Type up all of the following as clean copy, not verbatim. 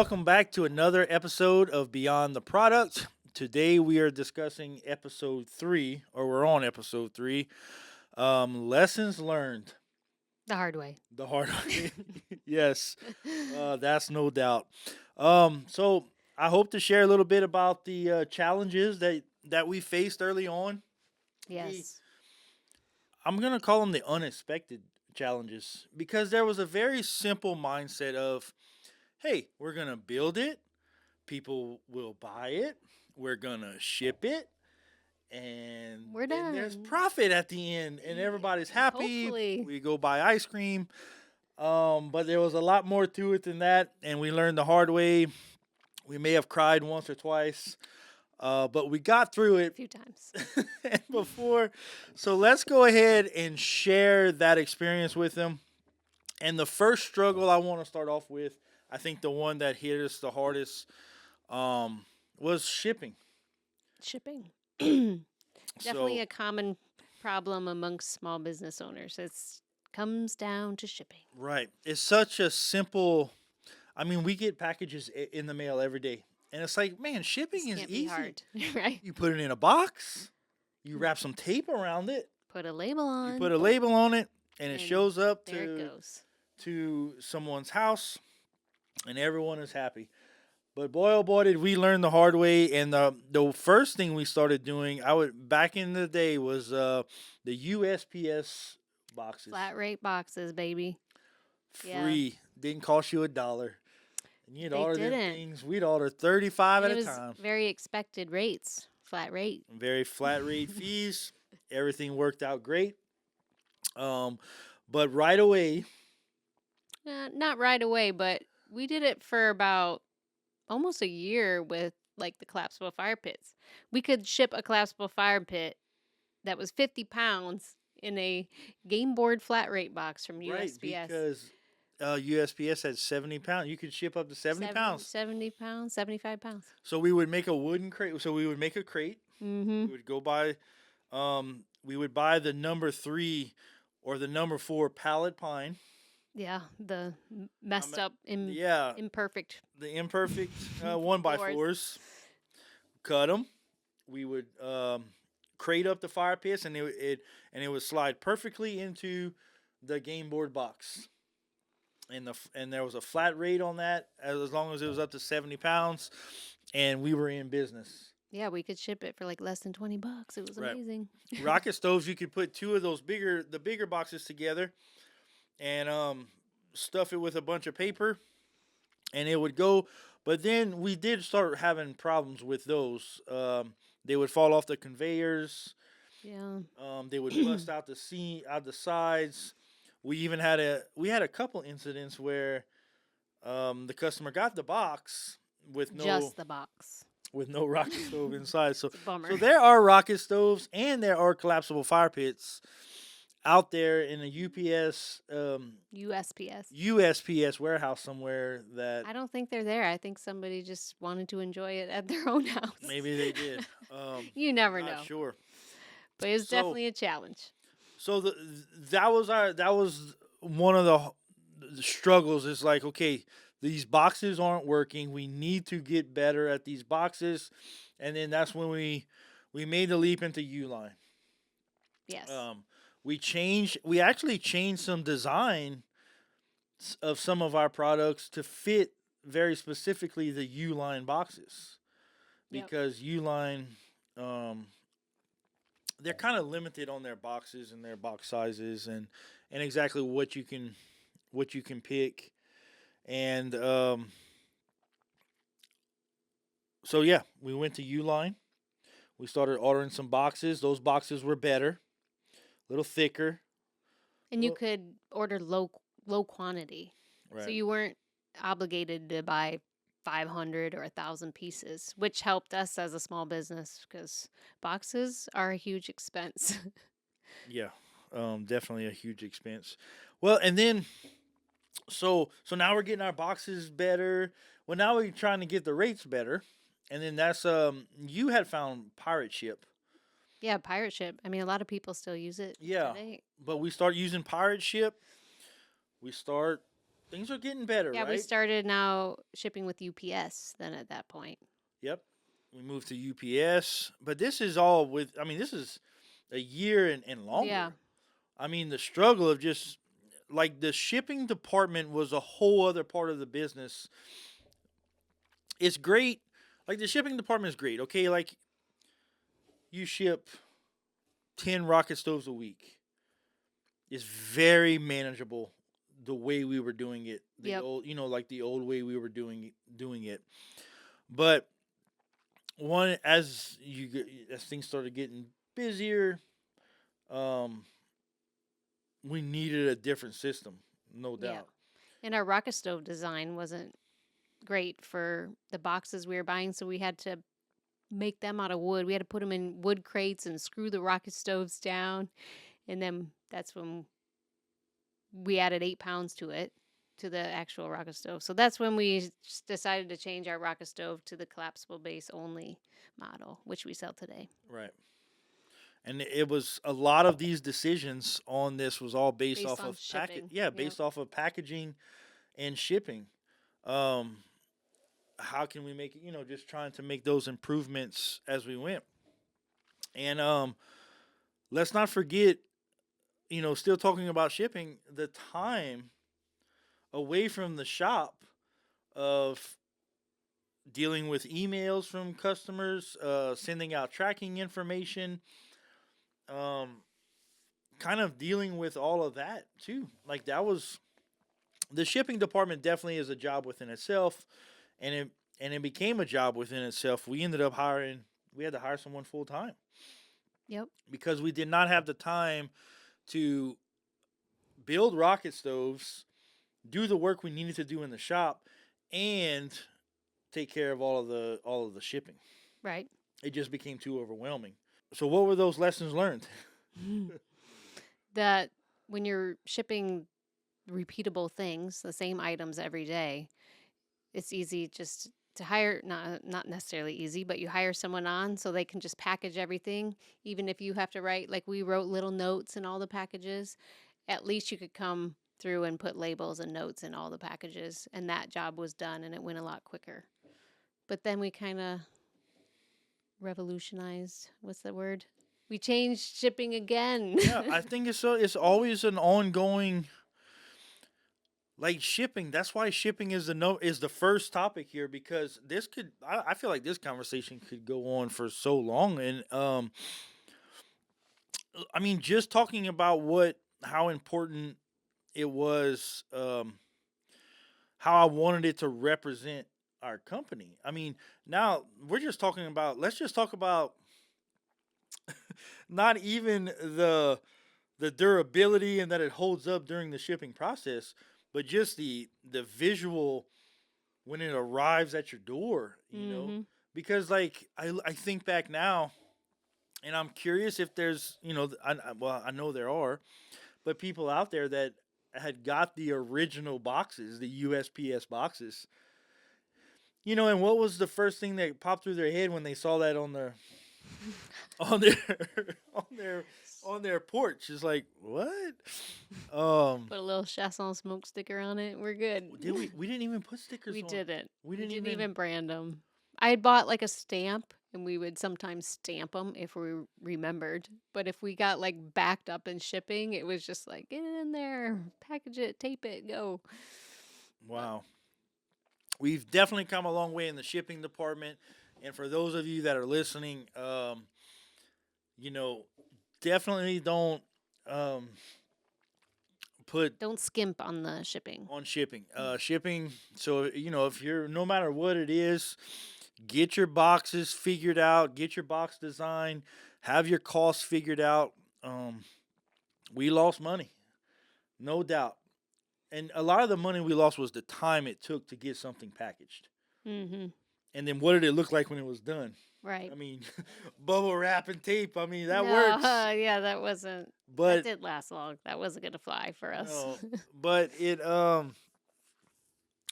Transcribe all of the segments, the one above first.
welcome back to another episode of Beyond the Product. Today we are discussing episode three, or we're on episode three. Lessons learned The hard way. the hard way. Yes, that's no doubt. So I hope to share a little bit about the challenges that we faced early on. The Yes. I'm gonna call them the unexpected challenges because there was a very simple mindset of, hey, we're gonna build it, people will buy it, we're gonna ship it, and We're then there's done. profit at the end, and everybody's happy. Hopefully. We go buy ice cream. But there was a lot more to it than that, and we learned the hard way. We may have cried once or twice, but we got through A it. few times. And before, so let's go ahead and share that experience with them. And the first struggle I want to start off with, I think the one that hit us the hardest, was shipping. Shipping. So Definitely a common problem amongst small business owners. It's comes down to shipping. right, it's such a simple. I mean, we get packages in the mail every day, and it's like, man, This shipping is can't be easy. hard, right? You put it in a box, you wrap some tape around it, Put a label you on. put a label on it, and it And shows up there it to goes. someone's house, and everyone is happy. But boy, oh boy, did we learn the hard way. And the first thing we started doing, I would back in the day, was the USPS boxes, Flat rate boxes, baby. Yeah. free, didn't cost you $1. And you'd They order them didn't. things. We'd order 35 And at it a was time. very expected rates. Flat rate. Very flat rate fees. Everything worked out great. Um, but right away, Not right away, but we did it for about almost a year with like the collapsible fire pits. We could ship a collapsible fire pit that was 50 pounds in a game board flat rate box from right, USPS. because USPS had 70 pounds. You could ship up to 70 pounds. 70 pounds, 75 pounds. So we would make a wooden crate. So we would make a crate. Mm-hmm. We would go buy, we would buy the number 3 or the number 4 pallet pine. Yeah, the messed up, Yeah, imperfect. the imperfect 1x4s. Cut them. We would crate up the fire pits, and it would slide perfectly into the game board box. And there was a flat rate on that as long as it was up to 70 pounds, and we were in business. Yeah, we could ship it for like less than 20 bucks. It was Right. amazing. Rocket stoves, you could put two of those bigger boxes together, and stuff it with a bunch of paper, and it would go. But then we did start having problems with those. They would fall off the conveyors. Yeah. They would bust out the sides. We had a couple incidents where the customer got the box with Just the box. no rocket stove inside. So It's a bummer. so there are rocket stoves and there are collapsible fire pits out there in a USPS warehouse somewhere that I don't think they're there. I think somebody just wanted to enjoy it at their own house. maybe they did. You never Not know. sure. But it was So definitely a challenge. so that was one of the struggles. Is like, okay, these boxes aren't working. We need to get better at these boxes, and then that's when we made the leap into Uline. Yes. We actually changed some design of some of our products to fit very specifically the Uline boxes, Yep. because Uline, they're kind of limited on their boxes and their box sizes, and exactly what you can pick. And so yeah, we went to Uline. We started ordering some boxes. Those boxes were better, a little thicker. And you Well, could order low quantity. So right. you weren't obligated to buy 500 or 1,000 pieces, which helped us as a small business because boxes are a huge expense. Yeah, definitely a huge expense. Well, and then so now we're getting our boxes better. Well, now we're trying to get the rates better, and then that's you had found pirate ship. Yeah, pirate ship. I mean, a lot of people still use it Yeah, today. but we start using pirate ship. We start things are getting better, Yeah, we right? started now shipping with UPS then at that point. Yep. We moved to UPS, but this is all with. I mean, this is a year and Yeah. longer. I mean, the struggle of just like the shipping department was a whole other part of the business. It's great. Like the shipping department is great. Okay, like you ship 10 rocket stoves a week. It's very manageable the way we were doing it. The Yep. old, like the old way we were doing it. But one as things started getting busier, um, we needed a different system, no Yeah. doubt. And our rocket stove design wasn't great for the boxes we were buying, so we had to make them out of wood. We had to put them in wood crates and screw the rocket stoves down. And then that's when we added 8 pounds to the actual rocket stove. So that's when we decided to change our rocket stove to the collapsible base only model, which we sell today. Right. And it was a lot of these decisions on this was all based Based off on of packet. shipping. Yeah, Yep. based off of packaging and shipping. Um, how can we make it? Just trying to make those improvements as we went. And let's not forget, still talking about shipping, the time away from the shop of dealing with emails from customers, sending out tracking information, um, kind of dealing with all of that too. Like that was the shipping department definitely is a job within itself, and it became a job within itself. We ended up hiring. We had to hire someone full time Yep. because we did not have the time to build rocket stoves, do the work we needed to do in the shop, and take care of all of the shipping. Right. It just became too overwhelming. So what were those lessons learned? That when you're shipping repeatable things, the same items every day, it's easy just to hire, not necessarily easy, but you hire someone on so they can just package everything. Even if you have to write, like we wrote little notes in all the packages, at least you could come through and put labels and notes in all the packages, and that job was done and it went a lot quicker. But then we kind of revolutionized, what's the word? We changed shipping again. Yeah, I think it's always an ongoing like shipping. That's why shipping is the first topic here because I feel like this conversation could go on for so long and I mean just talking about what how important it was how I wanted it to represent our company. I mean, now we're just talking about let's just talk about not even the durability and that it holds up during the shipping process, but just the visual when it arrives at your door, Mm-hmm. because like I think back now and I'm curious if there's well I know there are, but people out there that had got the original boxes, the USPS boxes, and what was the first thing that popped through their head when they saw that on their on their on their porch? Is like what? Put a little Chiasson smoke sticker on it. We're good. Did we didn't even put stickers We on. didn't. We We didn't didn't even. even brand them. I had bought like a stamp, and we would sometimes stamp them if we remembered. But if we got like backed up in shipping, it was just like get it in there, package it, tape it, go. But Wow. We've definitely come a long way in the shipping department. And for those of you that are listening, you know, definitely don't um, put don't skimp on the shipping. on shipping. Shipping. So if you're no matter what it is, get your boxes figured out. Get your box design. Have your costs figured out. Um, we lost money, no doubt, and a lot of the money we lost was the time it took to get something packaged, Mm-hmm. and then what did it look like when it was done? Right. I mean, bubble wrap and tape. I mean, that No, works, yeah, that wasn't. That but didn't last long. That wasn't gonna fly for us. no, but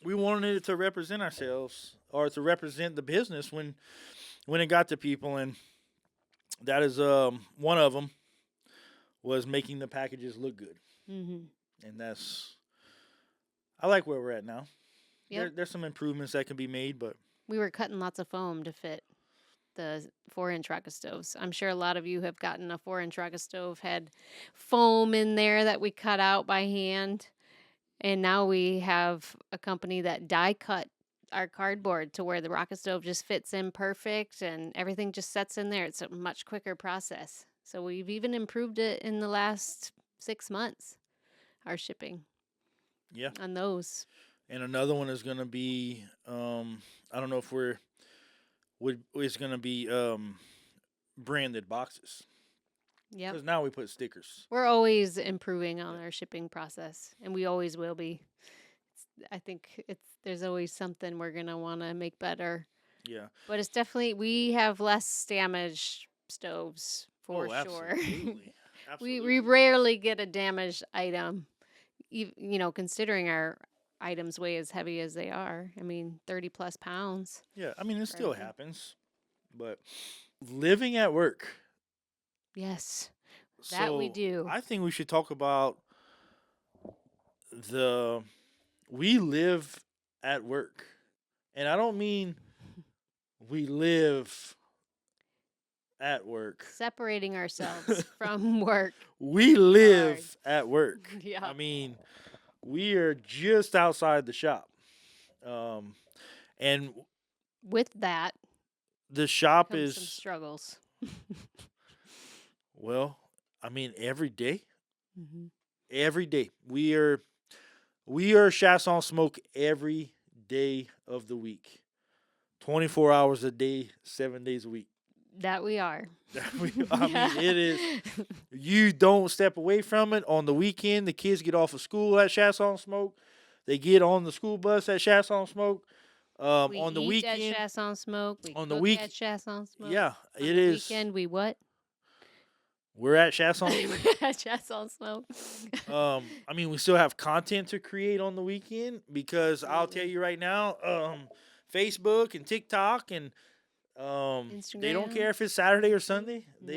we wanted it to represent ourselves or to represent the business when it got to people, and that is one of them was making the packages look good, Mm-hmm. and that's I like where we're at now. Yep. There's some improvements that can be made, but We were cutting lots of foam to fit the 4-inch rocket stoves. I'm sure a lot of you have gotten a 4-inch rocket stove, had foam in there that we cut out by hand. And now we have a company that die cut our cardboard to where the rocket stove just fits in perfect and everything just sets in there. It's a much quicker process. So we've even improved it in the last 6 months, our shipping yeah. on those. And another one is gonna be I don't know if it's gonna be branded boxes Yep. because now we put stickers. We're always improving on Yeah. our shipping process, and we always will be. I think there's always something we're going to want to make better. Yeah. But it's definitely, we have less damaged stoves for Oh, sure. absolutely. we Absolutely. rarely get a damaged item, considering our items weigh as heavy as they are. I mean, 30 plus pounds. Yeah. I mean, it for still everything. happens, but living at work. Yes, that we So do. I think we should talk about the we live at work, and I don't mean we live at work. Separating ourselves from work. We live at work. Yeah. I mean, we are just outside the shop, and With that the shop comes some is struggles. well. I mean, every day, Mm-hmm. every day we are Chiasson Smoke every day of the week, 24 hours a day, 7 days a week. That we are. I mean, it is. You don't step away from it. On the weekend, the kids get off of school at Chiasson Smoke. They get on the school bus at Chiasson Smoke. We On the eat weekend, at Chiasson Smoke. We on the cook week, at Chiasson Smoke. yeah, On it the is. weekend, we what? We're at Chiasson Smoke. At Chiasson Smoke. I mean, we still have content to create on the weekend because I'll tell Absolutely. you right now, Facebook and TikTok and they don't Instagram. care if it's Saturday or Sunday. No.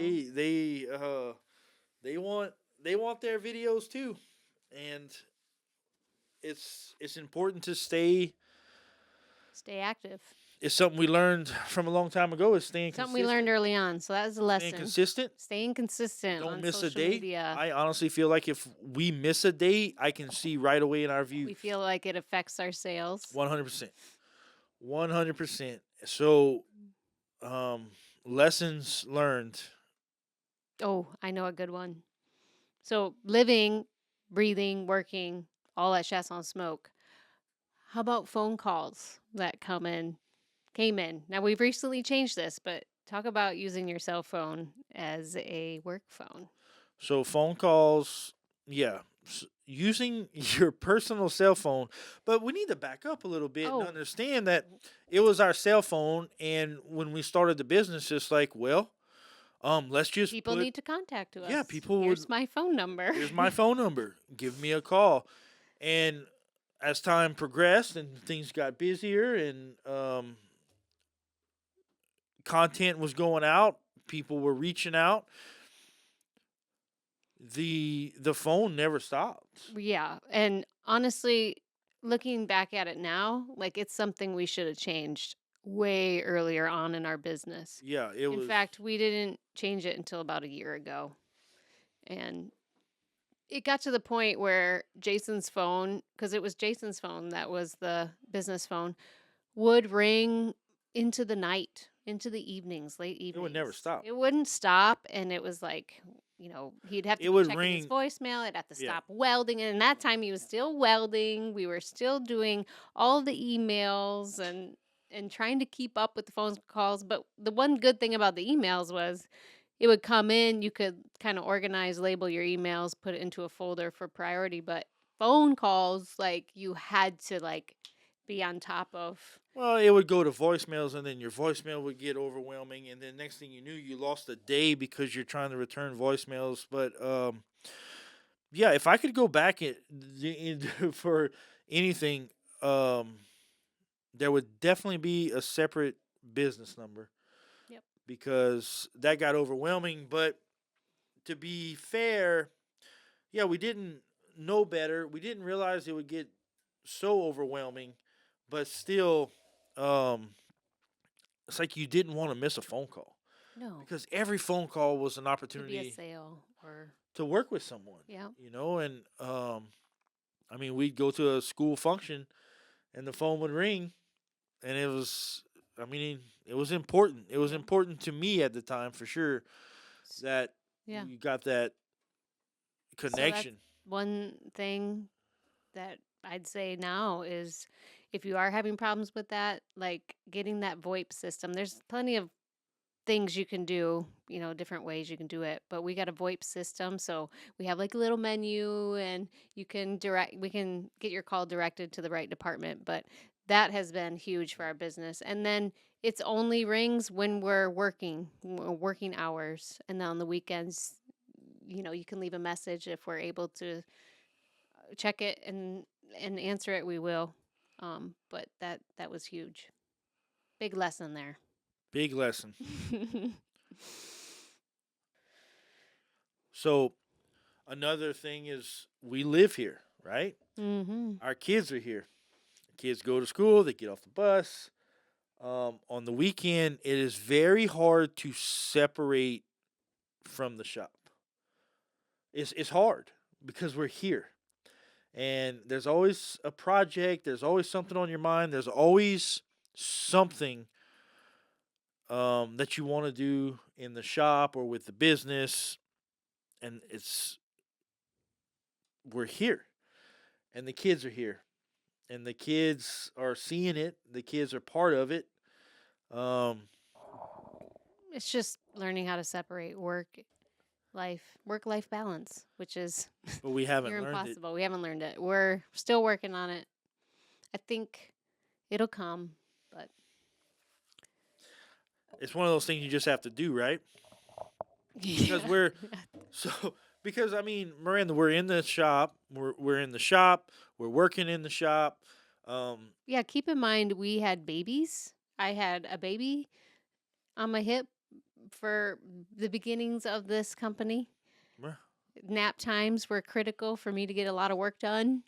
They want their videos too, and it's important to stay. Stay active. It's something we learned from a long time ago. Is staying Something consistent. we learned early on. So that was a Staying lesson. consistent. Staying consistent Don't on miss a social day. media. I honestly feel like if we miss a day, I can see right away in our views. We feel like it affects our sales. 100%. 100%. So, lessons learned. Oh, I know a good one. So living, breathing, working, all at Chiasson Smoke. How about phone calls that came in? Now we've recently changed this, but talk about using your cell phone as a work phone. So, phone calls, yeah, using your personal cell phone. But we need to back up a little bit and Oh. understand that it was our cell phone. And when we started the business, it's like, well, let's just People need to contact us. Yeah, people Here's would- my phone number. Here's my phone number. Give me a call. And as time progressed and things got busier and content was going out, people were reaching out. The phone never stopped. Yeah, and honestly, looking back at it now, like it's something we should have changed way earlier on in our business. Yeah, it was. In fact, we didn't change it until about a year ago. And it got to the point where Jason's phone, because it was Jason's phone that was the business phone, would ring into the night, into the evenings, late evenings. It would never stop. It wouldn't stop, and it was like, he'd have to It be would checking his ring- voicemail. I'd have to Yeah. stop welding, and that time he was still welding. We were still doing all the emails and trying to keep up with the phone calls. But the one good thing about the emails was it would come in, you could kind of organize, label your emails, put it into a folder for priority. But phone calls, like you had to like be on top of. Well, it would go to voicemails, and then your voicemail would get overwhelming, and then next thing you knew, you lost a day because you're trying to return voicemails. But yeah, if I could go back for anything, there would definitely be a separate business number. Yep. Because that got overwhelming. But to be fair, yeah, we didn't know better. We didn't realize it would get so overwhelming, but still, um, it's like you didn't want to miss a phone call No, because every phone call was an could be a opportunity sale or to work with someone, yeah. and I mean, we'd go to a school function and the phone would ring, and it was, I mean, it was important. It was Yeah. important to me at the time for sure S- that Yeah. you got that So that's connection. one thing that I'd say now is if you are having problems with that, like getting that VoIP system, there's plenty of things you can do, different ways you can do it. But we got a VoIP system, so we have like a little menu and we can get your call directed to the right department. But that has been huge for our business. And then it's only rings when we're working hours. And then on the weekends, you can leave a message if we're able to check it and answer it, we will. But that was huge. Big lesson there. Big lesson. So another thing is we live here, right? Mhm. Our kids are here. Kids go to school, they get off the bus. On the weekend, it is very hard to separate from the shop. It's hard because we're here, and there's always a project. There's always something on your mind. There's always something that you want to do in the shop or with the business, and we're here, and the kids are here, and the kids are seeing it. The kids are part of it. Um, It's just learning how to separate work life balance, which is but we near haven't learned it. impossible. We haven't learned it. We're still working on it. I think it'll come, but It's one of those things you just have to do, right? Because yeah. we're so because I mean, Miranda, we're in the shop. We're in the shop. We're working in the shop. Um, Yeah, keep in mind we had babies. I had a baby on my hip for the beginnings of this company. bruh, Nap times were critical for me to get a lot of work done.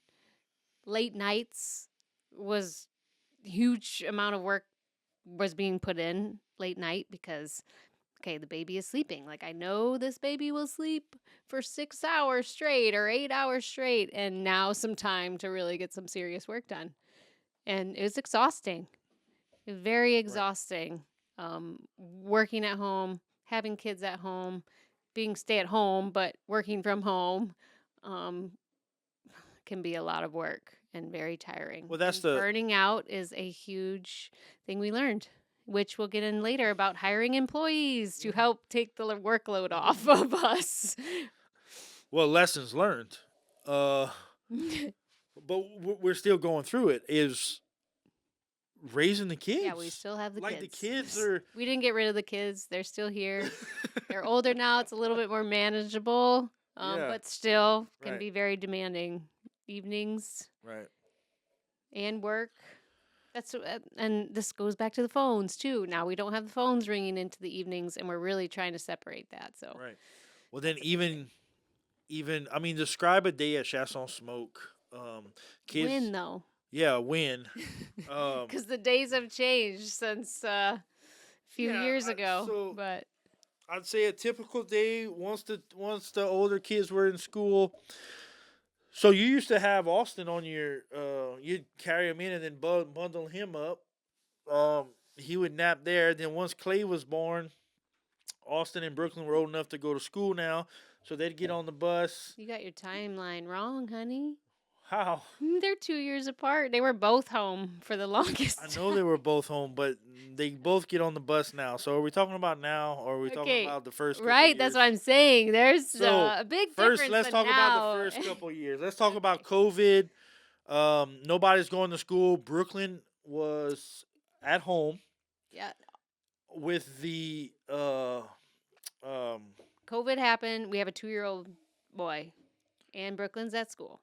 Late nights was huge amount of work was being put in late night because okay, the baby is sleeping. Like I know this baby will sleep for 6 hours straight or 8 hours straight and now some time to really get some serious work done. And it was exhausting. It was very right. exhausting. Working at home, having kids at home, being stay at home but working from home. Um, can be a lot of work and very tiring. Well, that's And the burning out is a huge thing we learned, which we'll get in later about hiring employees to help take the workload off of us. well lessons learned. Uh, but we're still going through it. Is raising the Yeah, we kids. still have the Like the kids. kids are. We didn't get rid of the kids. They're still here. They're older now. It's a little bit more manageable, Yeah. but still can Right. be very demanding. Evenings Right. and work. And this goes back to the phones too. Now we don't have the phones ringing into the evenings, and we're really trying to separate that. So Right. Well, then that's a big thing. even I mean, describe a day at Chiasson Smoke. When Kids. though? Yeah. When. Um. Because the days have changed since a few Yeah. years ago. So But I'd say a typical day once the older kids were in school. So you used to have Austin on your you'd carry him in and then bundle him up. He would nap there. Then once Clay was born, Austin and Brooklyn were old enough to go to school now, so they'd get on the bus. you got your timeline wrong, honey. How? They're 2 years apart. They were both home for the I longest know they were both home, but they both get on the bus now. So are we talking about now, or are we talking Okay, about the first couple right. That's years? what I'm saying. There's So a big first, difference let's than talk about the now. first couple years. Let's talk about Okay. COVID. Nobody's going to school. Brooklyn was at home Yeah. with the um COVID happened. We have a 2-year-old boy, and Brooklyn's at school.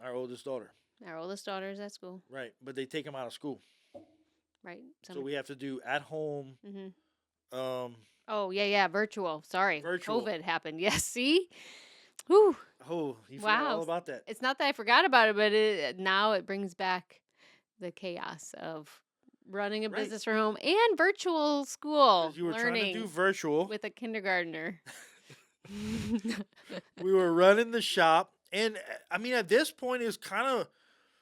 our oldest daughter. Our oldest daughter is at school. Right, but they take him out of school, Right. so we have to do at home Mm-hmm. um Oh yeah, yeah. Virtual. Sorry, virtual. COVID happened. Yes. See, Whew. Oh, you forgot all Wow. about that. It's not that I forgot about it, but now it brings back the chaos of running a Right. business from home and virtual school Because you were trying to do learning virtual. with a kindergartner. We were running the shop. And I mean, at this point, it's kind of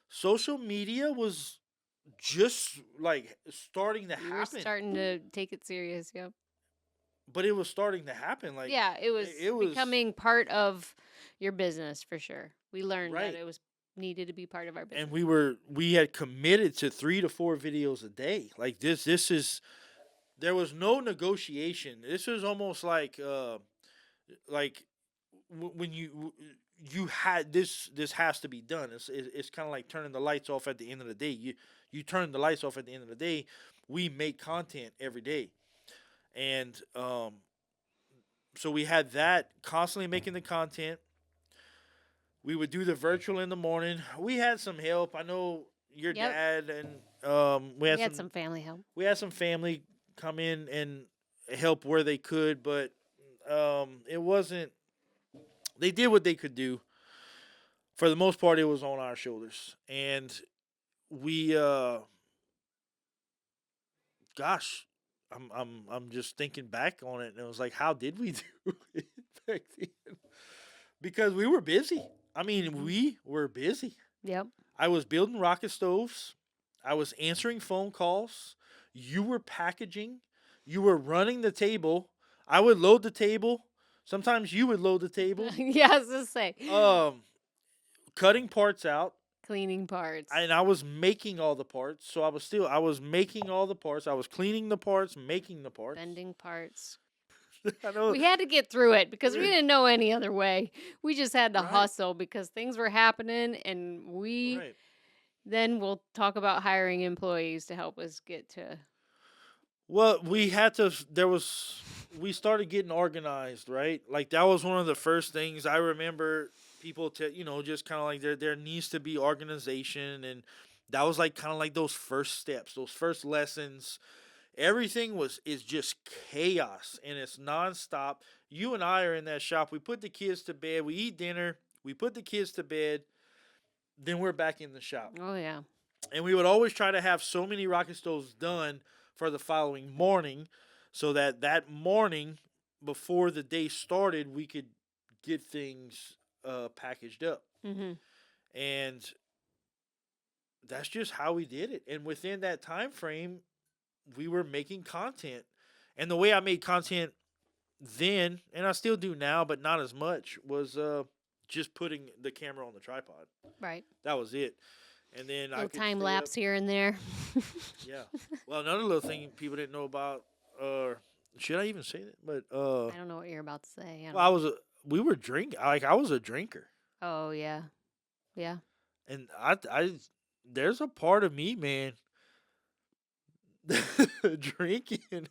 social media was just like starting to We were happen. starting to take it serious. Yep. But it was starting to happen. Like, Yeah, it was it was. becoming part of your business for sure. We learned that Right. it was needed to be part of our And business. we had committed to 3 to 4 videos a day. Like this is there was no negotiation. This was almost like when you had this has to be done. It's kind of like turning the lights off at the end of the day. You turn the lights off at the end of the day. We make content every day, and so we had that constantly making the content. We would do the virtual in the morning. We had some help. I know your Yep. dad and We had some family help. we had some family come in and help where they could, but it wasn't. They did what they could do. For the most part, it was on our shoulders, and we, gosh, I'm just thinking back on it, and it was like, how did we do it back then? Because we were busy. I mean, Mhm. we were busy. Yep. I was building rocket stoves. I was answering phone calls. You were packaging. You were running the table. I would load the table. Sometimes you would load the table. Yeah, I was gonna say Um, Cutting parts out. cleaning parts, And I was making all the parts. So I was making all the parts. I was cleaning the parts, making the parts. bending parts. I know. We had to get through it because we didn't know any other way. We just had to Right. hustle because things were happening, and Right. then we'll talk about hiring employees to help us get to. Well, we had to. We started getting organized, right? Like that was one of the first things I remember people just kind of like there needs to be organization, and that was like kind of like those first steps, those first lessons. Everything is just chaos and it's nonstop. You and I are in that shop. We put the kids to bed. We eat dinner. We put the kids to bed. Then we're back in the shop. Oh yeah. And we would always try to have so many rocket stoves done for the following morning so that that morning before the day started we could get things packaged up. Mm-hmm. And that's just how we did it. And within that time frame we were making content. And the way I made content then, and I still do now, but not as much, was just putting the camera on the tripod. Right. That was it. And then I Little could time stay up. lapse here and there. Yeah. Well, another little thing people didn't know about, should I even say that? But I don't know what you're about to say. well, we were drinking. Like I was a drinker, Oh yeah. Yeah. and there's a part of me, man. drinking,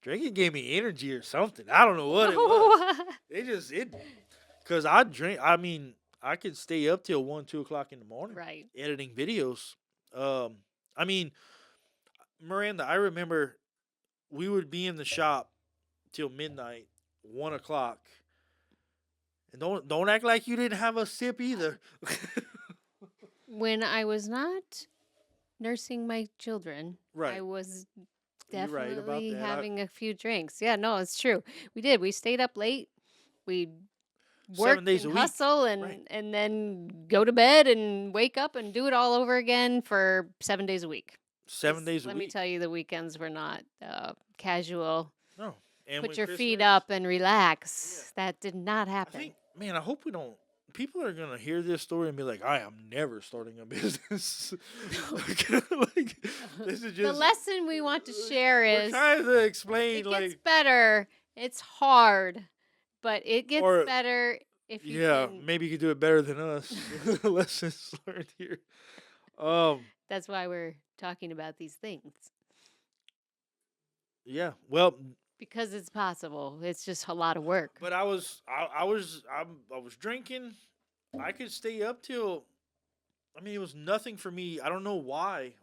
drinking gave me energy or something. I don't know what it was. It because I drink. I mean, I could stay up till 1, 2 o'clock in the morning Right. editing videos. I mean, Miranda, I remember we would be in the shop till midnight, 1 o'clock, and don't act like you didn't have a sip either. When I was not nursing my children, Right. I was You're right about definitely that. having a few drinks. Yeah, no, it's true. We did. We stayed up late. We 7 work days a and week. hustle and Right. and then go to bed and wake up and do it all over again for 7 days a week. 7 days a Let me week. tell you, the weekends were not casual. No. And Put when your feet Christmas- up and relax. That did not I happen. think, man, I hope we don't. People are gonna hear this story and be like, "I am never starting a business." Like, this is just The lesson we want to share we're is trying to explain, it like, gets better. It's hard, but it gets Or- better if you yeah, can. maybe you could do it better than us. Lessons learned here. That's why we're talking about these things. Yeah. Well, Because it's possible. It's just a lot of work. but I was drinking. I could stay up till. I mean, it was nothing for me. I don't know why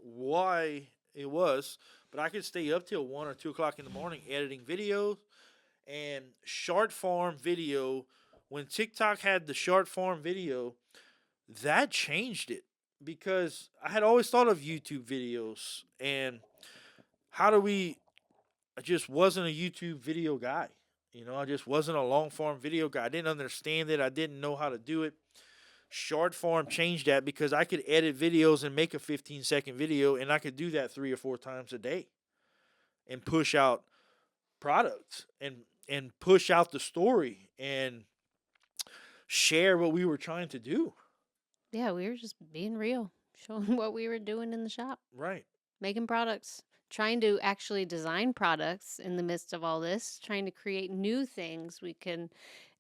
it was, but I could stay up till 1 or 2 o'clock in the morning editing videos, and short form video When TikTok had the short form video, that changed it because I had always thought of YouTube videos and how do we I just wasn't a YouTube video guy. I just wasn't a long form video guy. I didn't understand it. I didn't know how to do it. Short form changed that because I could edit videos and make a 15-second video, and I could do that 3 or 4 times a day and push out products and push out the story and share what we were trying to do. Yeah, we were just being real, showing what we were doing in the shop, Right. making products, trying to actually design products in the midst of all this, trying to create new things we can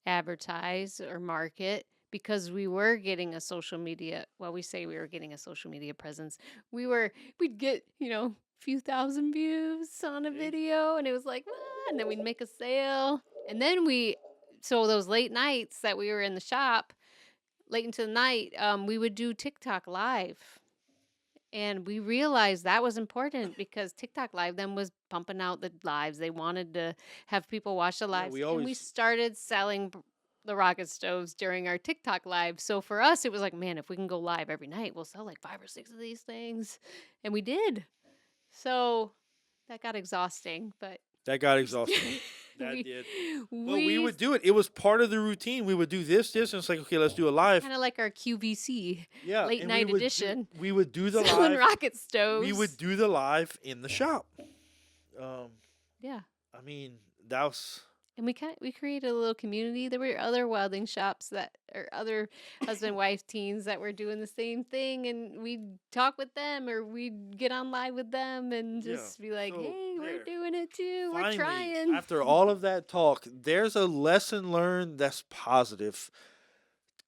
advertise or market because we were getting a social media, well, we say we were getting a social media presence. We'd get, few thousand views on a Hey. video and it was like, and then we'd make a sale. And then so those late nights that we were in the shop, late into the night, we would do TikTok live. And we realized that was important because TikTok Live then was pumping out the lives. They wanted to have people watch the Yeah, lives. we And we always started selling the rocket stoves during our TikTok Live. So for us, it was like, man, if we can go live every night, we'll sell like 5 or 6 of these things. And we did. So that got exhausting, but that got exhausting. That we, did. But we we would do it. It was part of the routine. We would do this, and it's like, okay, let's do a live. kind of like our QVC Yeah, late and night edition. We would do the Selling live. rocket stoves. We would do the live in the shop. Um, Yeah. I mean, that was And we created a little community. There were other welding shops that or other husband wife teens that were doing the same thing, and we'd talk with them or we'd get on live with them and yeah. just be like, So "Hey, we're there. doing it too. We're Finally, trying." after all of that talk, there's a lesson learned that's positive.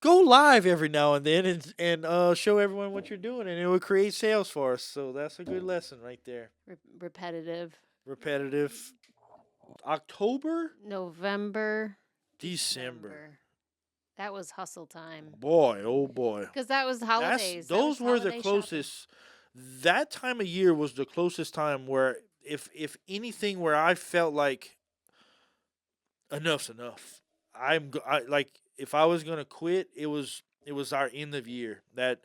Go live every now and then and show everyone what you're doing, and it will create sales for us. So that's a good lesson right there. Repetitive. Repetitive. October, November, December. That was hustle time Boy, oh boy. because that was holidays. Those were the holiday shopping. closest. That time of year was the closest time where, if anything, where I felt like enough's enough. Like if I was gonna quit, it was our end of year that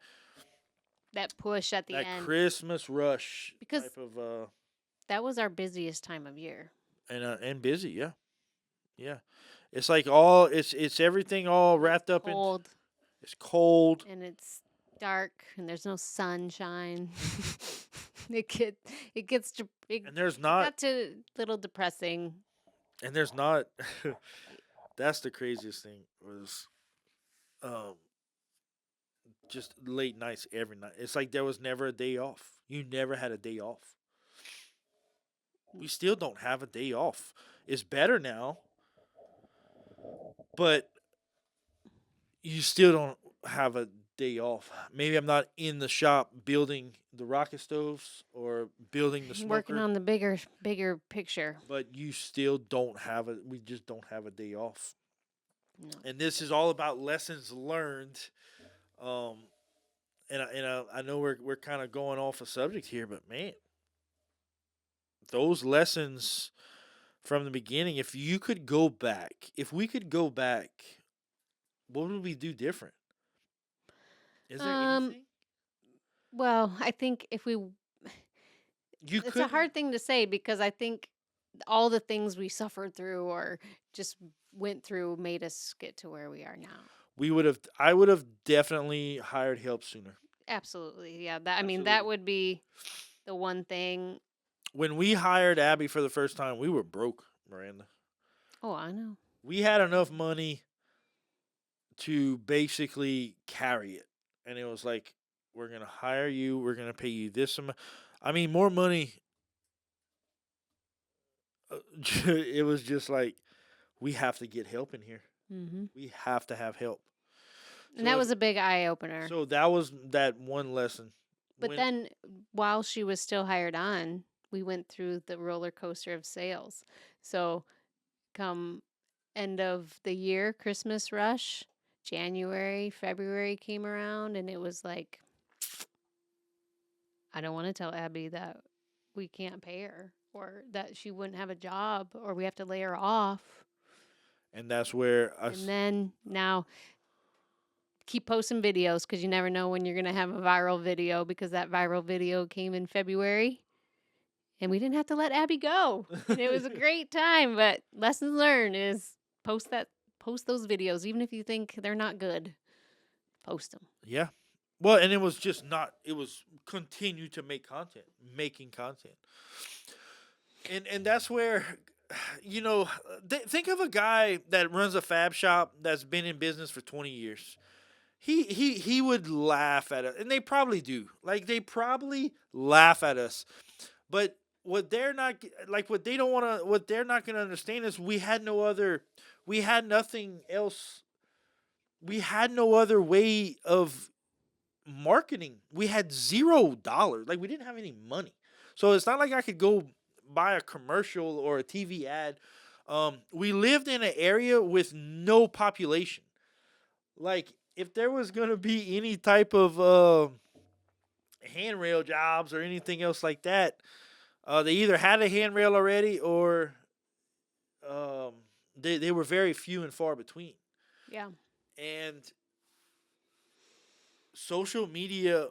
push at the that end Christmas rush because type of that was our busiest time of year. and busy, yeah, yeah. It's like it's everything all wrapped up in. Cold. It's cold. And it's dark and there's no sunshine. it gets And there's got not to little depressing. and there's not that's the craziest thing was um just late nights every night. It's like there was never a day off. You never had a day off. We still don't have a day off. It's better now, but you still don't have a day off. Maybe I'm not in the shop building the rocket stoves or building the smoker, Working on the bigger picture. but you still don't have a. We just don't have a day off. No. And this is all about lessons learned. Um, and I know we're kind of going off a subject here, but man, those lessons from the beginning. If you could go back, if we could go back, what would we do different? Is there anything Well, I think if we you it's could? a hard thing to say because I think all the things we suffered through or just went through made us get to where we are now. We would have. I would have definitely hired help sooner. Absolutely. Yeah, that that Absolutely. would be the one thing. When we hired Abby for the first time, we were broke, Miranda. Oh, I know. We had enough money to basically carry it, and it was like, we're gonna hire you. We're gonna pay you this amount. I mean, more money. It was just like we have to get help in here. Mhm. We have to have help. And that So was a big eye opener. so that was that one lesson. But When then while she was still hired on, we went through the roller coaster of sales. So come end of the year, Christmas rush, January, February came around and it was like I don't want to tell Abby that we can't pay her or that she wouldn't have a job or we have to lay her off. And that's where And us. then now keep posting videos because you never know when you're going to have a viral video because that viral video came in February and we didn't have to let Abby go. And it was a great time. But lessons learned is post that, post those videos, even if you think they're not good, post them. Yeah. Well, and it was just not. It was continue to make content, making content, and that's where, you know, think of a guy that runs a fab shop that's been in business for 20 years. He would laugh at us, and they probably do. Like they probably laugh at us, but what they're not like what they don't want to what they're not going to understand is we had nothing else. We had no other way of marketing. We had $0. Like we didn't have any money. So it's not like I could go buy a commercial or a TV ad. We lived in an area with no population. Like if there was gonna be any type of handrail jobs or anything else like that, they either had a handrail already or um, they were very few and far between. Yeah. And social media,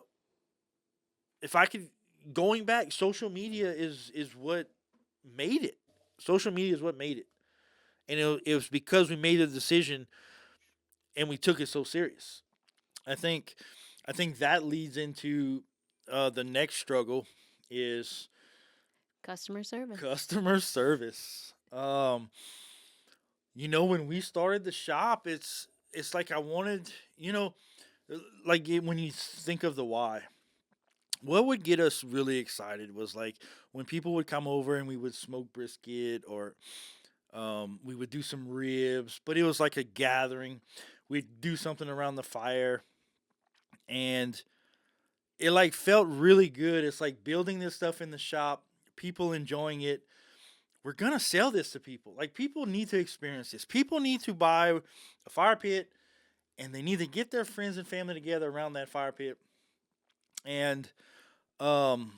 if I could going back, social media is what made it. Social media is what made it, and it was because we made a decision and we took it so serious. I think, I think that leads into the next struggle is Customer service. customer service. When we started the shop, it's like I wanted, when you think of the why, what would get us really excited was like when people would come over and we would smoke brisket or we would do some ribs, but it was like a gathering. We'd do something around the fire, and it like felt really good. It's like building this stuff in the shop, people enjoying it. We're gonna sell this to people. Like people need to experience this. People need to buy a fire pit, and they need to get their friends and family together around that fire pit. And um,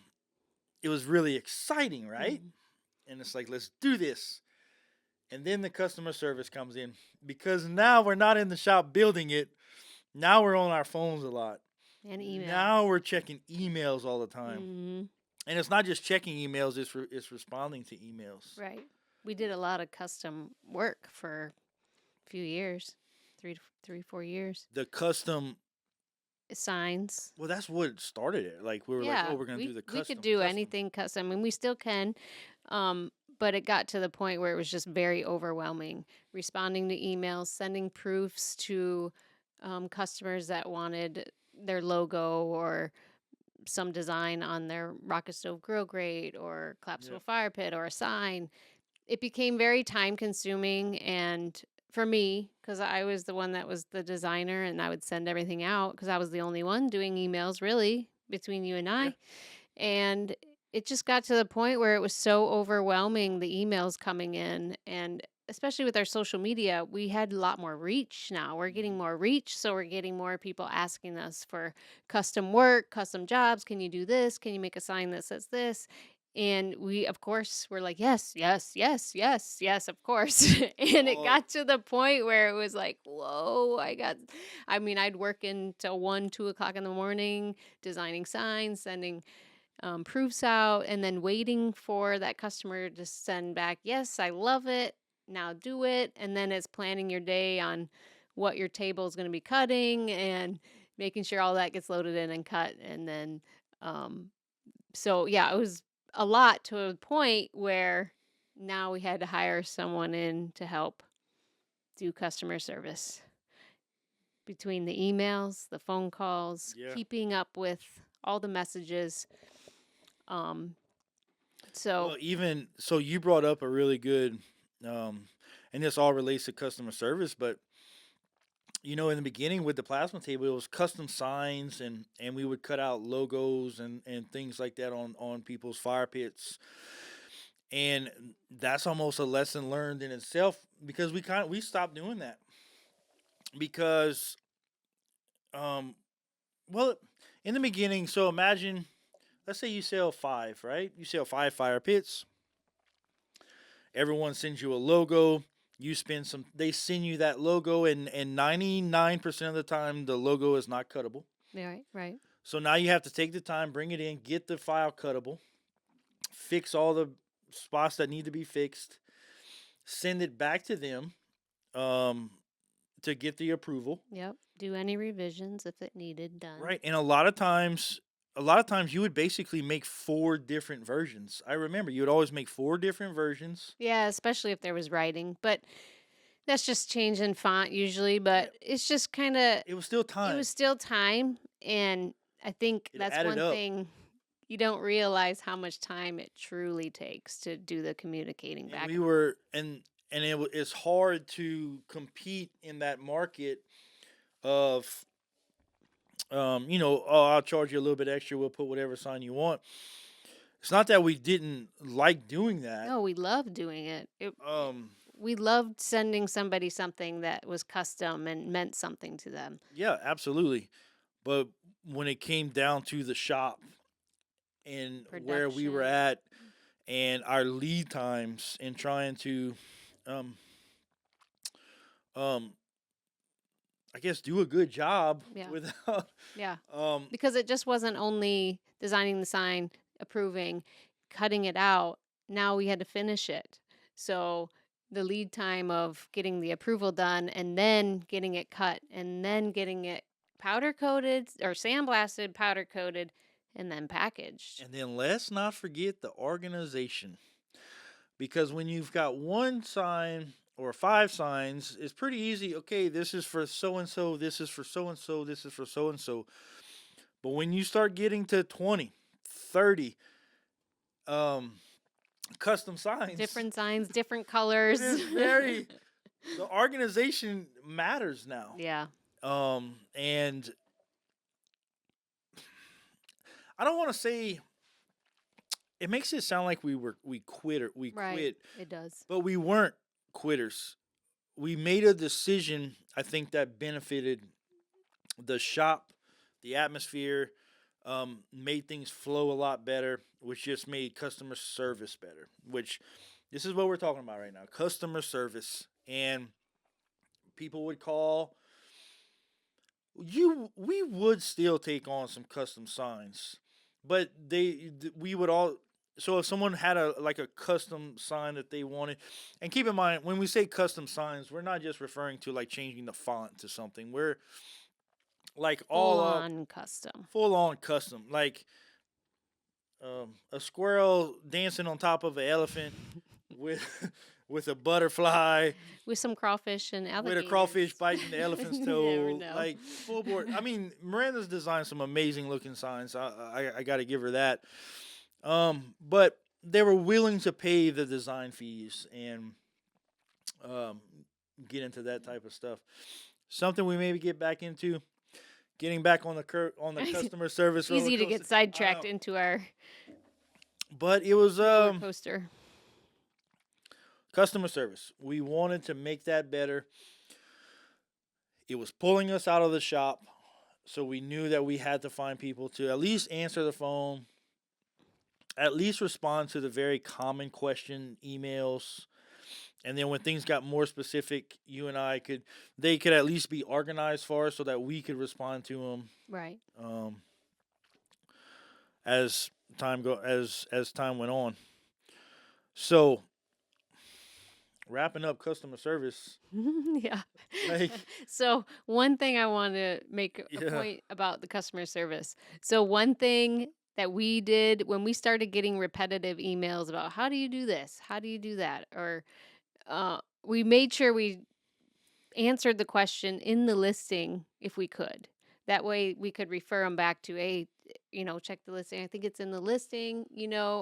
it was really exciting, right? Mhm. And it's like, let's do this. And then the customer service comes in because now we're not in the shop building it. Now we're on our phones a lot. And emails. Now we're checking emails all the time. Hmm. And it's not just checking emails, it's responding to emails. Right. We did a lot of custom work for a few years, 4 years. The custom, Signs. well, that's what started it. Like we were like, oh, Yeah, we're going to do the we could custom. do Custom. anything custom. I mean, we still can, but it got to the point where it was just very overwhelming. Responding to emails, sending proofs to customers that wanted their logo or some design on their rocket stove grill grate or Yeah. collapsible fire pit or a sign. It became very time consuming, and for me, because I was the one that was the designer and I would send everything out because I was the only one doing emails really between you and Yeah. I. And it just got to the point where it was so overwhelming, the emails coming in. And especially with our social media, we had a lot more reach now. We're getting Mhm. more reach. So we're getting more people asking us for custom work, custom jobs. Can you do this? Can you make a sign that says this? And we, of course, were like, yes, yes, yes, yes, yes, of course. And it Well, got to the point where it was like, whoa, I mean, I'd work until 1, 2 o'clock in the morning, designing signs, sending proofs out, and then waiting for that customer to send back, yes, I love it. Now do it. And then it's planning your day on what your table is going to be cutting and making sure all that gets loaded in and cut. And then, um, so yeah, it was a lot to a point where now we had to hire someone in to help do customer service between the emails, the phone calls, yeah. keeping up with all the messages. Um, so Well, even so, you brought up a really good, um, and this all relates to customer service, but in the beginning with the plasma table, it was custom signs, and we would cut out logos and things like that on people's fire pits, and that's almost a lesson learned in itself because we stopped doing that because um well in the beginning. So imagine, let's say you sell five, right? You sell five fire pits. Everyone sends you a logo. You spend some. They send you that logo, and 99% of the time the logo is not cuttable. Right, right. So now you have to take the time, bring it in, get the file cuttable, fix all the spots that need to be fixed, send it back to them um, to get the approval. Yep. Do any revisions if it needed done. Right. And a lot of times you would basically make four different versions. I remember you would always make four different versions. Yeah, especially if there was writing, but that's just changing font usually, but Yeah, it's just kind of it was still it was time. still time, and I think It that's added one up. thing you don't realize how much time it truly takes to do the communicating And back we and forth. were and it's hard to compete in that market of oh, I'll charge you a little bit extra, we'll put whatever sign you want. It's not that we didn't like doing that. No, we loved doing it. Um We loved sending somebody something that was custom and meant something to them. yeah, absolutely. But when it came down to the shop and where we were Production. at and our lead times and trying to um um I guess do a good job Yeah. without Yeah. um Because it just wasn't only designing the sign, approving, cutting it out. Now we had to finish it. So the lead time of getting the approval done and then getting it cut and then getting it powder coated or sandblasted, powder coated, and then packaged. and then let's not forget the organization, because when you've got one sign or five signs, it's pretty easy. Okay, this is for so and so, this is for so and so, this is for so and so. But when you start getting to 20, 30 um custom signs, Different signs, different it colors. is very the organization matters now. Yeah. And I don't want to say, it makes it sound like we Right. quit, It does. but we weren't quitters. We made a decision, I think, that benefited the shop, the atmosphere, made things flow a lot better, which just made customer service better. Which this is what we're talking about right now, customer service. And people would call. We would still take on some custom signs, but we would all. So if someone had a custom sign that they wanted, and keep in mind when we say custom signs, we're not just referring to like changing the font to something. We're like Full all up, on custom. full on custom, like a squirrel dancing on top of an elephant with with a butterfly, With some crawfish and with a crawfish alligators. biting the elephant's You never toe, know. like full board. I mean, Miranda's designed some amazing looking signs. I got to give her that. But they were willing to pay the design fees and um, get into that type of stuff. Something we maybe get back into, getting back on the customer service roller Easy to coaster. get I sidetracked know, into our but it was roller coaster. customer service. We wanted to make that better. It was pulling us out of the shop, so we knew that we had to find people to at least answer the phone, at least respond to the very common question emails. And then when things got more specific, you and I they could at least be organized for us so that we could respond to them Right. um, as time went on. So wrapping up customer service, Yeah. like So, one thing I want to make a yeah, point about the customer service. So, one thing that we did when we started getting repetitive emails about how do you do this? How do you do that? Or we made sure we answered the question in the listing if we could. That way we could refer them back to check the listing. I think it's in the listing,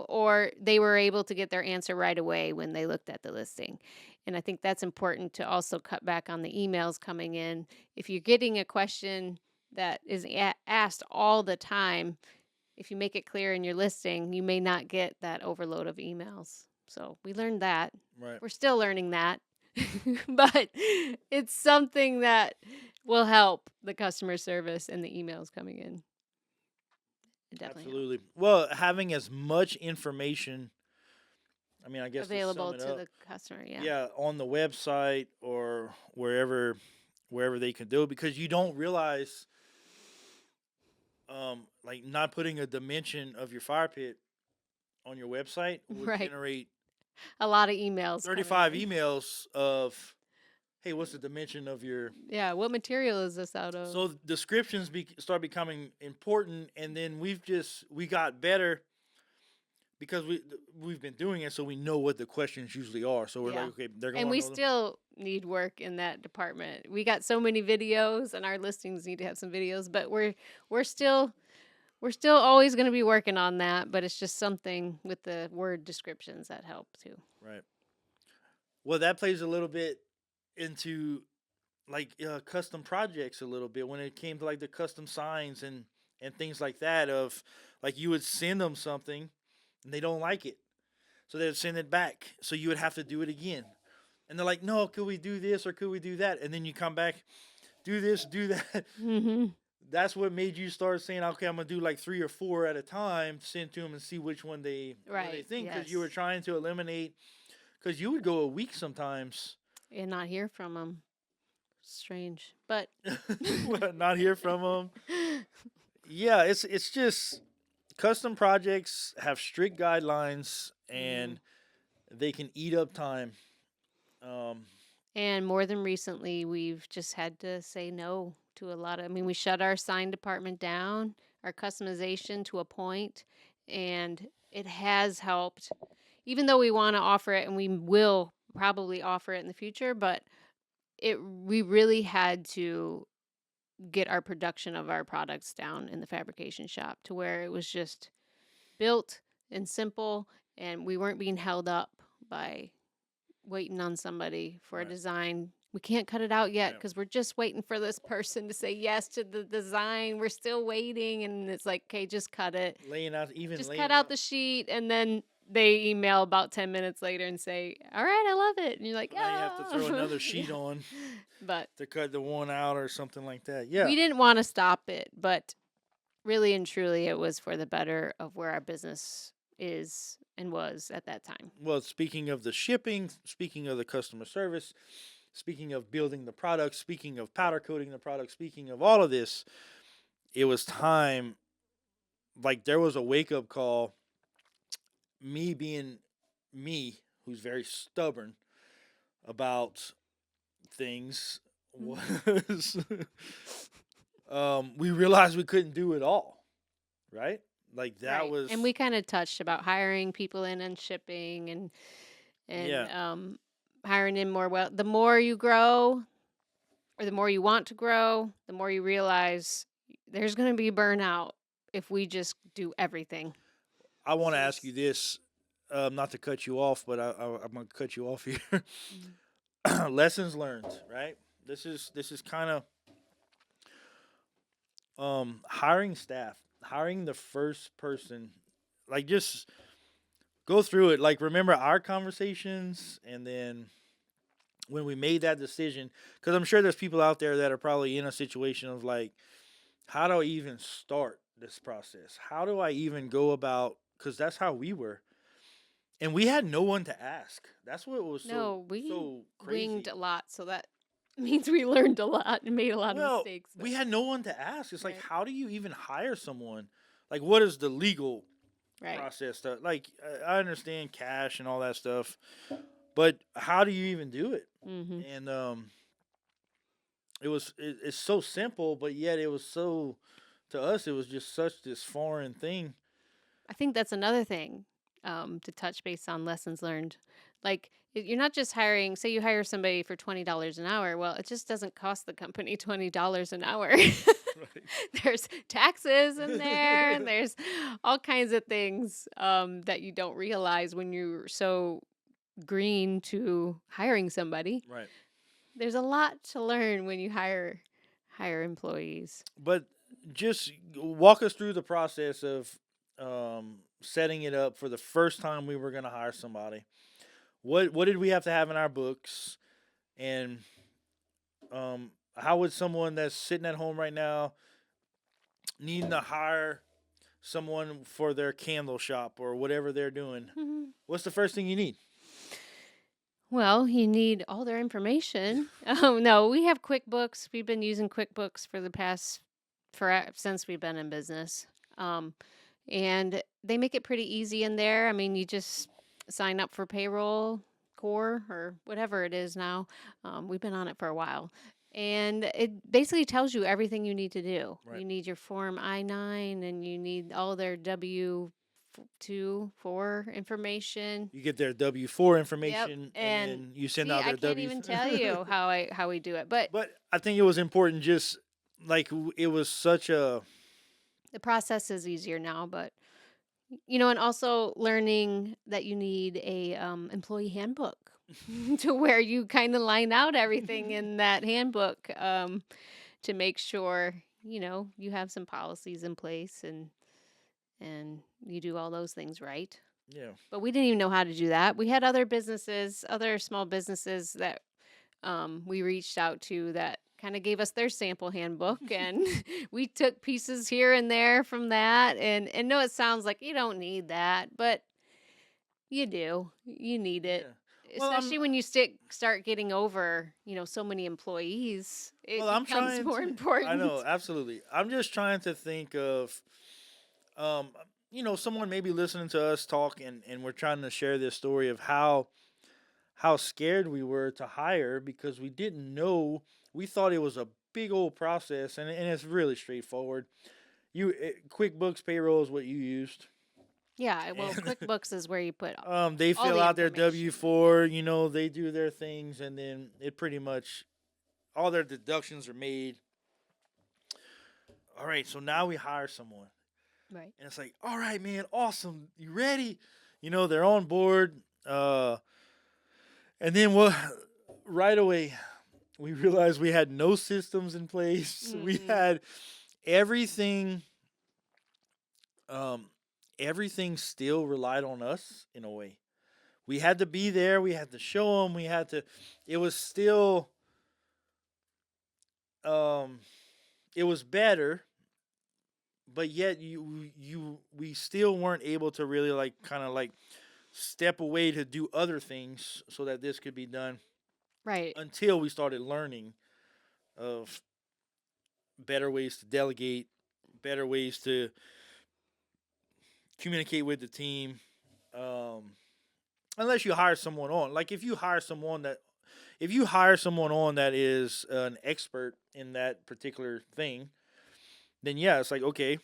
or they were able to get their answer right away when they looked at the listing. And I think that's important to also cut back on the emails coming in. If you're getting a question that is asked all the time, if you make it clear in your listing, you may not get that overload of emails. So we learned that. right, We're still learning that. But it's something that will help the customer service and the emails coming in. It definitely helps. absolutely. Well, having as much information I mean, I guess to sum Available it to up, the customer. Yeah. yeah, on the website or wherever they can do it, because you don't realize, like not putting a dimension of your fire pit on your website would Right. generate A lot of emails coming 35 in. emails of, hey, what's the dimension of your. Yeah. What material is this out of? So descriptions start becoming important, and then we got better because we've been doing it, so we know what the questions usually are. So we're like, Yeah. okay, they're gonna And want we to know them. still need work in that department. We got so many videos, and our listings need to have some videos, but we're still we're still always going to be working on that, but it's just something with the word descriptions that help too. Right. Well, that plays a little bit into like custom projects a little bit when it came to like the custom signs and things like that. Of like you would send them something and they don't like it, so they'd send it back. So you would have to do it again. And they're like, no, could we do this or could we do that? And then you come back, do this, do that. Mhm. That's what made you start saying, okay, I'm gonna do like 3 or 4 at a time, send to them and see which one they Right. think, because you were Yes. trying to eliminate. Because you would go a week sometimes, And not hear from them. Strange. But not hear from them. Yeah, it's just custom projects have strict guidelines Mhm. and they can eat up time. Um, And more than recently, we've just had to say no to a lot of. I mean, we shut our sign department down, our customization to a point, and it has helped. Even though we want to offer it, and we will probably offer it in the future, but we really had to get our production of our products down in the fabrication shop to where it was just built and simple, and we weren't being held up by waiting on somebody for a right. design. We can't cut it out yet Yeah. because we're just waiting for this person to say yes to the design. We're still waiting, and it's like, okay, just cut it. Laying out, even Just cut laying out out. the sheet, and then they email about 10 minutes later and say, all right, I love it. And you're like, So now you have to throw oh, another yeah. sheet on But to cut the one out or something like that. we Yeah. didn't want to stop it, but really and truly, it was for the better of where our business is and was at that time. Well, speaking of the shipping, speaking of the customer service, speaking of building the product, speaking of powder coating the product, speaking of all of this, it was time. Like there was a wake up call. Me being me, who's very stubborn about things, Mhm. was we realized we couldn't do it all. Right? Like that Right. And was we kind of touched about hiring people in and shipping and yeah. hiring in more. Well, the more you grow or the more you want to grow, the more you realize there's going to be burnout if we just do everything. I want to So ask you it's this, not to cut you off, but I'm gonna cut you off here. Mhm. Lessons learned, right? This is kind of hiring staff, hiring the first person, like just go through it. Like remember our conversations, and then when we made that decision, because I'm sure there's people out there that are probably in a situation of like, how do I even start this process? How do I even go about? Because that's how we were, and we had no one to ask. That's what was no, we so winged crazy. a lot, so that means we learned a lot and made a lot of Well, mistakes. But we had no one to ask. It's like, right, how do you even hire someone? Like, what is the legal right. process? Like, I understand cash and all that stuff, but how do you even do it? Hmm. And it's so simple, but yet it was so to us it was just such this foreign thing. I think that's another thing to touch base on lessons learned. Like, you're not just hiring, say you hire somebody for $20 an hour. Well, it just doesn't cost the company $20 an hour. There's taxes in there, and Right. there's all kinds of things that you don't realize when you're so green to hiring somebody. Right. There's a lot to learn when you hire employees. But just walk us through the process of setting it up for the first time we were going to hire somebody. What did we have to have in our books, and how would someone that's sitting at home right now needing to hire someone for their candle shop or whatever they're doing, Mhm. what's the first thing you need? Well, you need all their information. Oh no, we have QuickBooks. We've been using QuickBooks for the past for since we've been in business. Um, and they make it pretty easy in there. I mean, you just sign up for payroll, core, or whatever it is now. We've been on it for a while. And it basically tells you everything you need to do. Right. You need your Form I-9 and you need all their W-2, 4 information. You get their W-4 Yep. information, and And then you send see, out I their can't W. even tell you how we do it, but But I think it was important, just like it was such a the process is easier now, but you know, and also learning that you need a employee handbook to where you kind of line out everything in that handbook to make sure, you know, you have some policies in place and you do all those things right. yeah. But we didn't even know how to do that. We had other businesses, other small businesses that we reached out to that kind of gave us their sample handbook and we took pieces here and there from that and no, it sounds like you don't need that, but you do. You need it. Yeah. Well, Especially when you start getting over, you know, so many employees, it I'm becomes trying more to. I know, important. absolutely. I'm just trying to think of, um, someone maybe listening to us talk, and we're trying to share this story of how scared we were to hire because we didn't know. We thought it was a big old process, and it's really straightforward. QuickBooks payroll is what you used, Yeah, well, and QuickBooks is where you put they all fill the out their information. W-4. They do their things, and then it pretty much all their deductions are made. All right, so now we hire someone, Right. and it's like, all right, man, awesome, you ready? They're on board. And then what? Right away, we realized we had no systems in place. We Mm-mm. had everything. Um, everything still relied on us in a way. We had to be there. We had to show them. We had to. It was still. Um, it was better, but yet we still weren't able to really like kind of like step away to do other things so that this could be done Right. until we started learning of better ways to delegate, better ways to communicate with the team. Um, Unless you hire someone on, like if you hire someone on that is an expert in that particular thing, then yeah, it's like okay,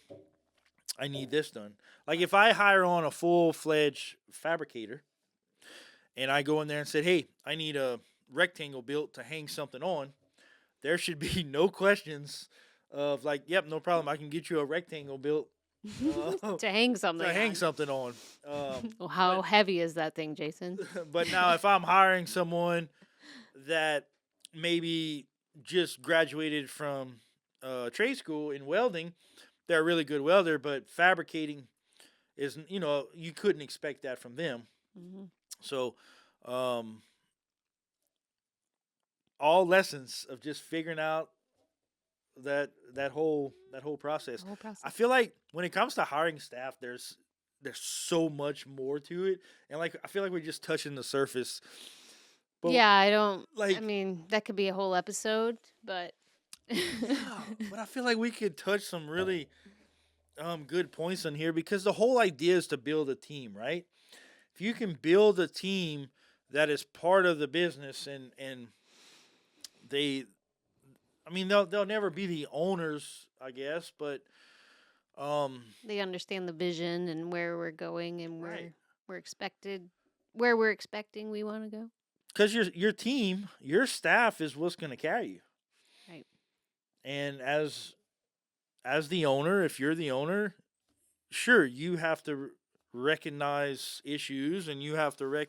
I need this done. Like if I hire on a full fledged fabricator and I go in there and said, hey, I need a rectangle built to hang something on, there should be no questions of like, yep, no problem, I can get you a rectangle built To hang to something hang on. something on. Well, But how heavy is that thing, Jason? but now if I'm hiring someone that maybe just graduated from trade school in welding, they're a really good welder, but fabricating is you couldn't expect that from them. Hmm. So um, all lessons of just figuring out that whole process. The whole I process. feel like when it comes to hiring staff, there's so much more to it, and like I feel like we're just touching the surface. But Yeah, I don't. I like, mean, that could be a whole episode, but yeah, but I feel like we could touch some really good points on here because the whole idea is to build a team, right? If you can build a team that is part of the business and they I mean they'll never be the owners, I guess, but um they understand the vision and where we're going and right. where we're expecting we want to go. Cuz your team, your staff is what's going to carry you. Right. And as the owner, if you're the owner, sure, you have to recognize issues and you have to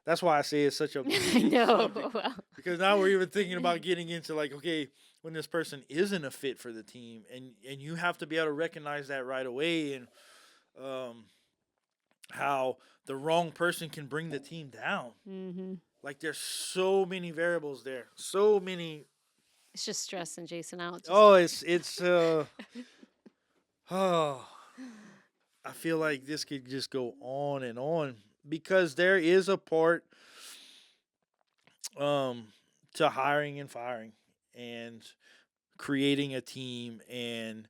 that's why I say it's such a I big know. subject Well, because now we're even thinking about getting into like okay, when this person isn't a fit for the team and you have to be able to recognize that right away and um how the wrong person can bring the team down. hmm, Like there's so many variables there. So many. it's just stressing Jason out. Just Oh, it's oh. I feel like this could just go on because there is a part um to hiring and firing and creating a team, and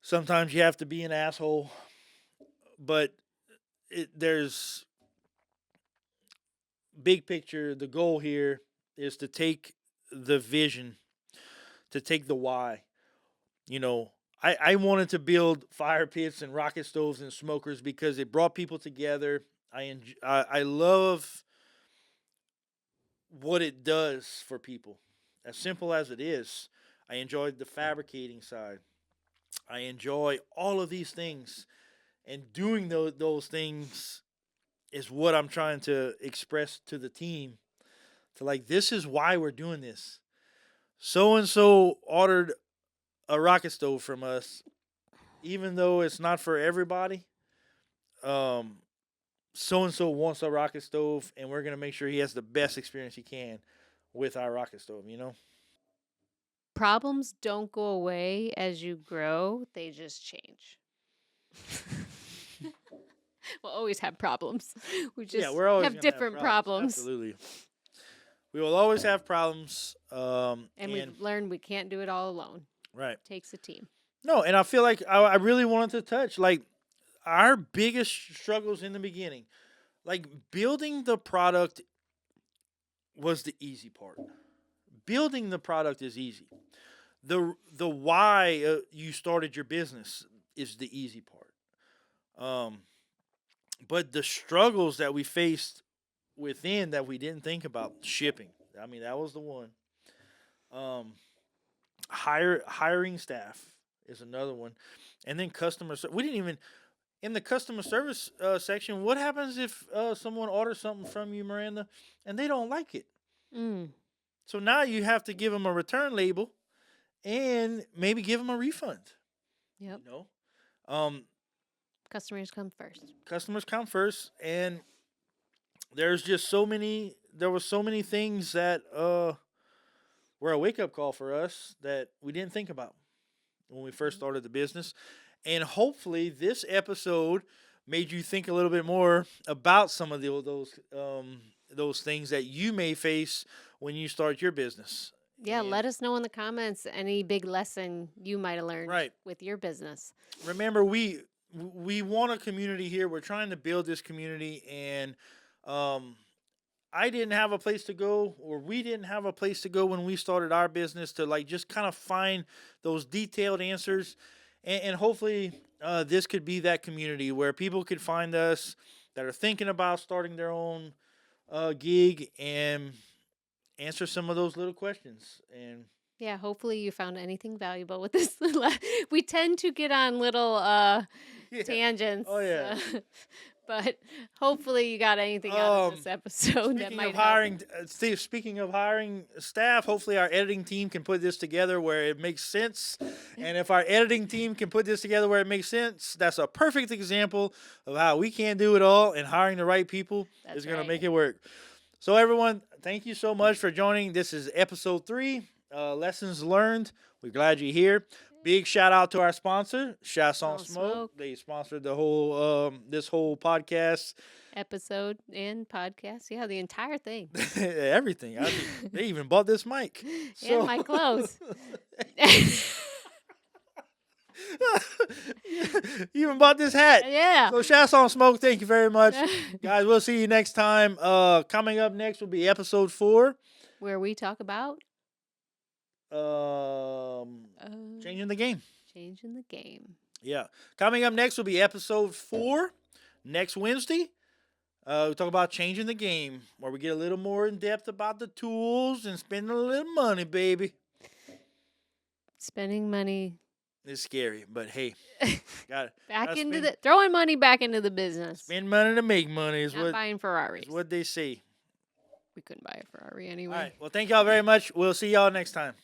sometimes you have to be an asshole, but there's big picture. The goal here is to take the vision, to take the why. You know, I wanted to build fire pits and rocket stoves and smokers because it brought people together. I love what it does for people, as simple as it is. I enjoyed the fabricating side. I enjoy all of these things, and doing those things is what I'm trying to express to the team. To like, this is why we're doing this. So and so ordered a rocket stove from us, even though it's not for everybody. Um, so and so wants a rocket stove, and we're gonna make sure he has the best experience he can with our rocket stove. You know. Problems don't go away as you grow, they just change. We'll always have problems. We just We're always have gonna different problems. Absolutely. We will always have problems. And we've learned we can't do it all alone. Right. It takes a team. No, and I feel like I really wanted to touch like our biggest struggles in the beginning. Like building the product was the easy part. Building the product is easy. The why you started your business is the easy part. But the struggles that we faced within that we didn't think about, shipping. I mean, that was the one. Um, hiring staff is another one, and then we didn't even in the customer service section. What happens if someone orders something from you, Miranda, and they don't like it? Mm. So now you have to give them a return label and maybe give them a refund. Yep. You know, customers come first. Customers come first, and there's just so many. There were so many things that were a wake up call for us that we didn't think about when we first started the business, and hopefully this episode made you think a little bit more about some of those things that you may face when you start your business. Yeah, let us know in the comments any big lesson you might have learned with your business. Remember, we want a community here. We're trying to build this community, and I didn't have a place to go, or we didn't have a place to go when we started our business to like just kind of find those detailed answers, and hopefully this could be that community where people could find us that are thinking about starting their own gig and answer some of those little questions. And yeah, hopefully you found anything valuable with this. We tend to get on little tangents. Oh yeah. But hopefully you got anything out of this episode that might help. Speaking of hiring staff, hopefully our editing team can put this together where it makes sense. And if our editing team can put this together where it makes sense, that's a perfect example of how we can't do it all, and hiring the right people is going to make it work. So everyone, thank you so much for joining. This is episode 3, Lessons Learned. We're glad you're here. Big shout out to our sponsor, Chiasson Smoke. They sponsored the whole this whole podcast episode and podcast. Yeah, the entire thing. Everything. They even bought this mic. And my clothes. You even bought this hat. Yeah. So Chiasson Smoke, thank you very much. Guys, we'll see you next time. Coming up next will be episode 4. Where we talk about changing the game. Changing the game. Yeah. Coming up next will be episode 4 next Wednesday. We talk about changing the game, where we get a little more in depth about the tools and spending a little money, baby. Spending money. It's scary, but hey, throwing money back into the business. Spend money to make money is not buying Ferraris. Is what they say. We couldn't buy a Ferrari anyway. All right. Well, thank y'all very much. We'll see y'all next time.